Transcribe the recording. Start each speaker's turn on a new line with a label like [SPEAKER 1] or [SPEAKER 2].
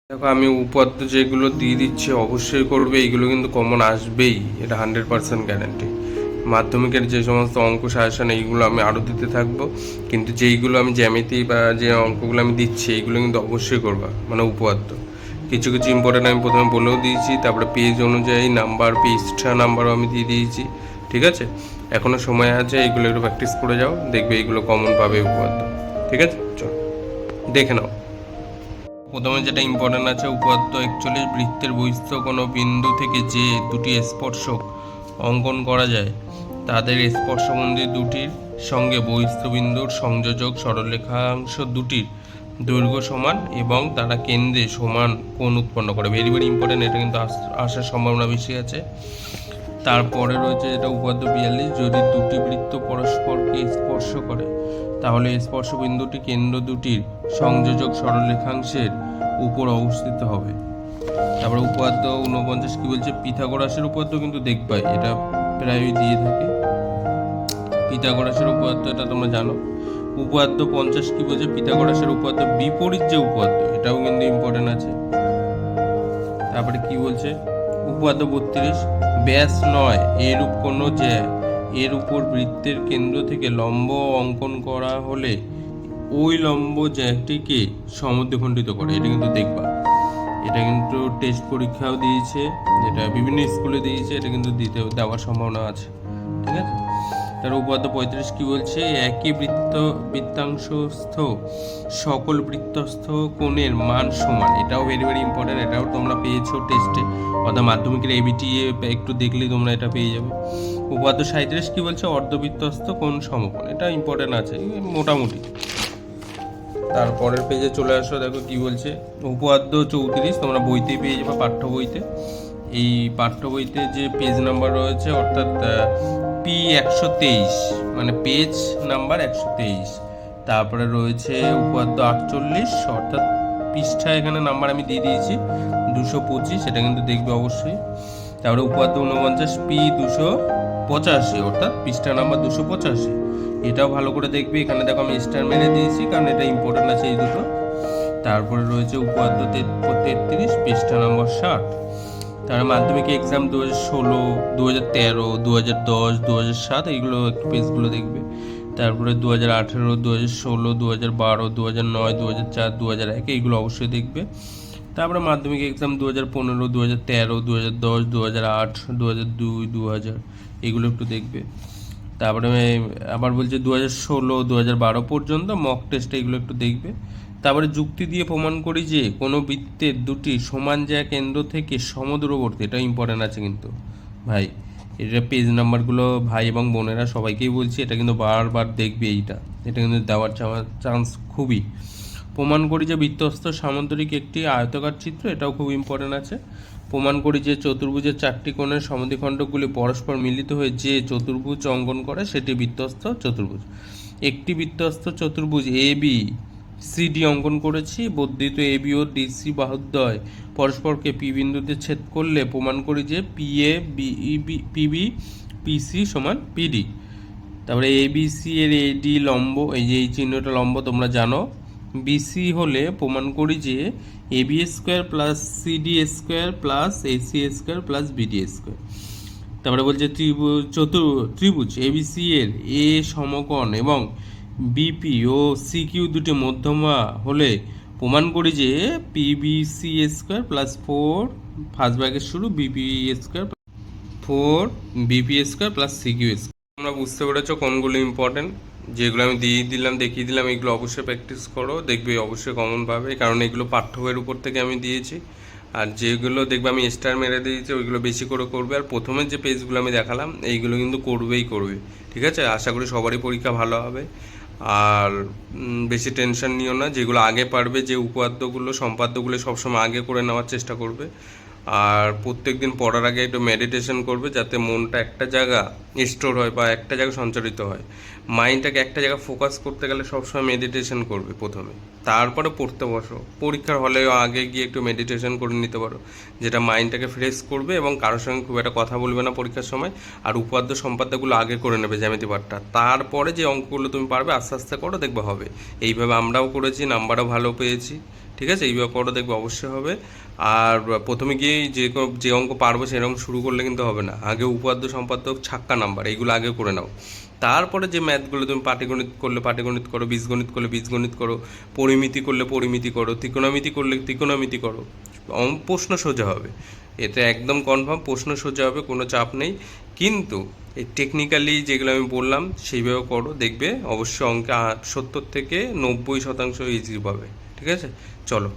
[SPEAKER 1] দেখো আমি উপাত্ত যেগুলো দিয়ে দিচ্ছি অবশ্যই করবে, এইগুলো কিন্তু কমন আসবেই, এটা 100% গ্যারান্টি। মাধ্যমিকের যে সমস্ত অঙ্ক সাজেশন এইগুলো আমি আরও দিতে থাকবো, কিন্তু যেইগুলো আমি জ্যামিতি বা যে অঙ্কগুলো আমি দিচ্ছি এইগুলো কিন্তু অবশ্যই করবা, মানে উপাত্ত। কিছু কিছু ইম্পর্টেন্ট আমি প্রথমে বলেও দিয়েছি, তারপরে পেজ অনুযায়ী নাম্বার, পৃষ্ঠা নাম্বারও আমি দিয়ে দিয়েছি। ঠিক আছে, এখনও সময় আছে, এইগুলো একটু প্র্যাকটিস করে যাও, দেখবে এইগুলো কমন পাবে উপাত্ত। ঠিক আছে, চল দেখে নাও। প্রথমে যেটা ইম্পর্টেন্ট আছে, উপাত্ত 41, বৃত্তের বহিস্থ কোনো বিন্দু থেকে যে দুটি স্পর্শক অঙ্কন করা যায় তাদের স্পর্শমন্দির দুটির সঙ্গে বহিস্থ বিন্দুর সংযোজক সরলরেখাংশ দুটির দৈর্ঘ্য সমান এবং তারা কেন্দ্রে সমান কোণ উৎপন্ন করে। ভেরি ভেরি ইম্পর্টেন্ট, এটা কিন্তু আসার সম্ভাবনা বেশি আছে। তারপরে রয়েছে এটা উপাত্ত 42, যদি দুটি বৃত্ত পরস্পরকে স্পর্শ করে তাহলে স্পর্শ বিন্দুটি কেন্দ্র দুটির সংযোজক সরলরেখাংশের উপর অবস্থিত হবে। তারপরে উপাত্ত 49 কি বলছে, পিথাগোরাসের উপপাদ্য কিন্তু দেখবাই, এটা প্রায়ই দিয়ে থাকে। পিথাগোরাসের উপপাদ্য এটা তোমরা জানো। উপপাদ্য 50 কি বলছে, পিথাগোরাসের উপপাদ্য বিপরীত যে উপপাদ্য, এটাও কিন্তু ইম্পর্টেন্ট আছে। তারপরে কি বলছে, উপপাদ্য 32, ব্যাস নয় এরূপ কোনো জ্যা এর উপর বৃত্তের কেন্দ্র থেকে লম্ব অঙ্কন করা হলে ওই লম্ব জ্যাটিকে সমদ্বিখণ্ডিত করে। এটা কিন্তু দেখবা, এটা কিন্তু টেস্ট পরীক্ষাও দিয়েছে, যেটা বিভিন্ন স্কুলে দিয়েছে, এটা কিন্তু দেওয়ার সম্ভাবনা আছে। ঠিক আছে, তার উপপাদ্য 35 কি বলছে, একই বৃত্তাংশস্থ সকল বৃত্তস্থ কোণের মান সমান। এটাও ভেরি ভেরি ইম্পর্টেন্ট, এটাও তোমরা পেয়েছো টেস্টে, অর্থাৎ মাধ্যমিকের এবিটি একটু দেখলেই তোমরা এটা পেয়ে যাবে। উপপাদ্য 37 কি বলছে, অর্ধবৃত্তস্থ কোণ সমকোণ। এটা ইম্পর্টেন্ট আছে মোটামুটি। তারপরের পেজে চলে আসো, দেখো কি বলছে, উপপাদ্য 34 তোমরা বইতেই পেয়ে যাবে, পাঠ্য বইতে। এই পাঠ্য বইতে যে পেজ নাম্বার রয়েছে, অর্থাৎ P123, মানে পেজ নাম্বার 123। তারপরে রয়েছে উপপাদ্য 48, অর্থাৎ পৃষ্ঠা এখানে নাম্বার আমি দিয়ে দিয়েছি 225, এটা কিন্তু দেখবে অবশ্যই। তারপরে উপপাদ্য 49 P285, অর্থাৎ পৃষ্ঠা নাম্বার 285, এটাও ভালো করে দেখবে। এখানে দেখো আমি স্টার মেরে দিয়েছি, কারণ এটা ইম্পর্টেন্ট আছে এই দুটো। তারপরে রয়েছে উপপাদ্য 33, পৃষ্ঠা নম্বর 60। তার মাধ্যমিক এক্সাম 2016, 2013, 2010, 2007 এইগুলো একটু পেজগুলো দেখবে। তারপরে 2018, 2016, 2012, 2009, 2004, 2001 এইগুলো অবশ্যই দেখবে। তারপরে মাধ্যমিক এক্সাম 2015, 2013, 2010, 2008, 2002, 2000 এগুলো একটু দেখবে। তারপরে আবার বলছে 2016, 2012 পর্যন্ত মক টেস্ট, এগুলো একটু দেখবে। তারপরে যুক্তি দিয়ে প্রমাণ করি যে কোনো বৃত্তের দুটি সমান জায়গা কেন্দ্র থেকে সমদূরবর্তী। এটা ইম্পর্টেন্ট আছে কিন্তু ভাই, এটা পেজ নাম্বারগুলো ভাই এবং বোনেরা সবাইকেই বলছি, এটা কিন্তু বারবার দেখবে। এটা কিন্তু দেওয়ার চান্স খুবই। প্রমাণ করি যে বৃত্তস্থ সামান্তরিক একটি আয়তাকার চিত্র, এটাও খুব ইম্পর্টেন্ট আছে। প্রমাণ করি যে চতুর্ভুজের চারটি কোণের সমদ্বিখণ্ডকগুলি পরস্পর মিলিত হয়ে যে চতুর্ভুজ অঙ্কন করে সেটি বৃত্তস্থ চতুর্ভুজ। একটি বৃত্তস্থ চতুর্ভুজ এ বি সিডি অঙ্কন করেছি, বর্ধিত এ বি ও ডিসি বাহুদ্বয় পরস্পরকে পি বিন্দুতে ছেদ করলে প্রমাণ করি যে পি এ পিবি পিসি সমান পিডি। তারপরে এ বি সি এর এডি লম্ব, এই যে এই চিহ্নটা লম্ব তোমরা জানো। বিসি হলে প্রমাণ করি যে A B square plus CD square plus AC square plus BD square. তারপরে বলছে ত্রিভুজ এবিসি এর এ সমকোণ এবং বিপি ও সিকিউ দুটি মধ্যমা হলে প্রমাণ করি যে PBC square plus 4 first bracket শুরু BP square 4 BP square plus CQ square. তোমরা বুঝতে পেরেছো কোনগুলো ইম্পর্টেন্ট, যেগুলো আমি দেখিয়ে দিলাম, এগুলো অবশ্যই প্র্যাকটিস করো, দেখবে অবশ্যই কমন পাবে, কারণ এগুলো পাঠ্য বইয়ের উপর থেকে আমি দিয়েছি। আর যেগুলো দেখবে আমি স্টার মেরে দিয়েছি ওইগুলো বেশি করে করবে। আর প্রথমের যে পেজগুলো আমি দেখালাম এইগুলো কিন্তু করবে। ঠিক আছে, আশা করি সবারই পরীক্ষা ভালো হবে। আর বেশি টেনশন নিও না, যেগুলো আগে পারবে, যে উপপাদ্যগুলো সম্পাদ্যগুলো সবসময় আগে করে নেওয়ার চেষ্টা করবে। আর প্রত্যেক দিন পড়ার আগে একটু মেডিটেশন করবে, যাতে মনটা একটা জায়গা স্টোর হয় বা একটা জায়গা সঞ্চারিত হয়। মাইন্ডটাকে একটা জায়গায় ফোকাস করতে গেলে সবসময় মেডিটেশন করবে প্রথমে, তারপরে পড়তে বসো। পরীক্ষার হলেও আগে গিয়ে একটু মেডিটেশন করে নিতে পারো, যেটা মাইন্ডটাকে ফ্রেশ করবে এবং কারোর সঙ্গে খুব একটা কথা বলবে না পরীক্ষার সময়। আর উপাদ্য সম্পাদ্যগুলো আগে করে নেবে, জ্যামিতি পাঠটা, তারপরে যে অঙ্কগুলো তুমি পারবে আস্তে আস্তে করো, দেখবে হবে। এইভাবে আমরাও করেছি, নাম্বারও ভালো পেয়েছি। ঠিক আছে, এইভাবে করো, দেখবে অবশ্যই হবে। আর প্রথমে গিয়ে যে অঙ্ক পারবো সেরকম শুরু করলে কিন্তু হবে না, আগে উপাদ্য সম্পাদ্য ছাক্কা নাম্বার এইগুলো আগে করে নাও। তারপরে যে ম্যাথগুলো তুমি পাটিগণিত করলে পাটিগণিত করো, বীজগণিত করলে বীজগণিত করো, পরিমিতি করলে পরিমিতি করো, ত্রিকোণমিতি করলে ত্রিকোণমিতি করো, প্রশ্ন সোজা হবে। এটা একদম কনফার্ম, প্রশ্ন সোজা হবে, কোনো চাপ নেই। কিন্তু এই টেকনিক্যালি যেগুলো আমি বললাম সেইভাবে করো, দেখবে অবশ্যই অঙ্কে 70 থেকে 90% ইজি পাবে। ঠিক আছে, চলো।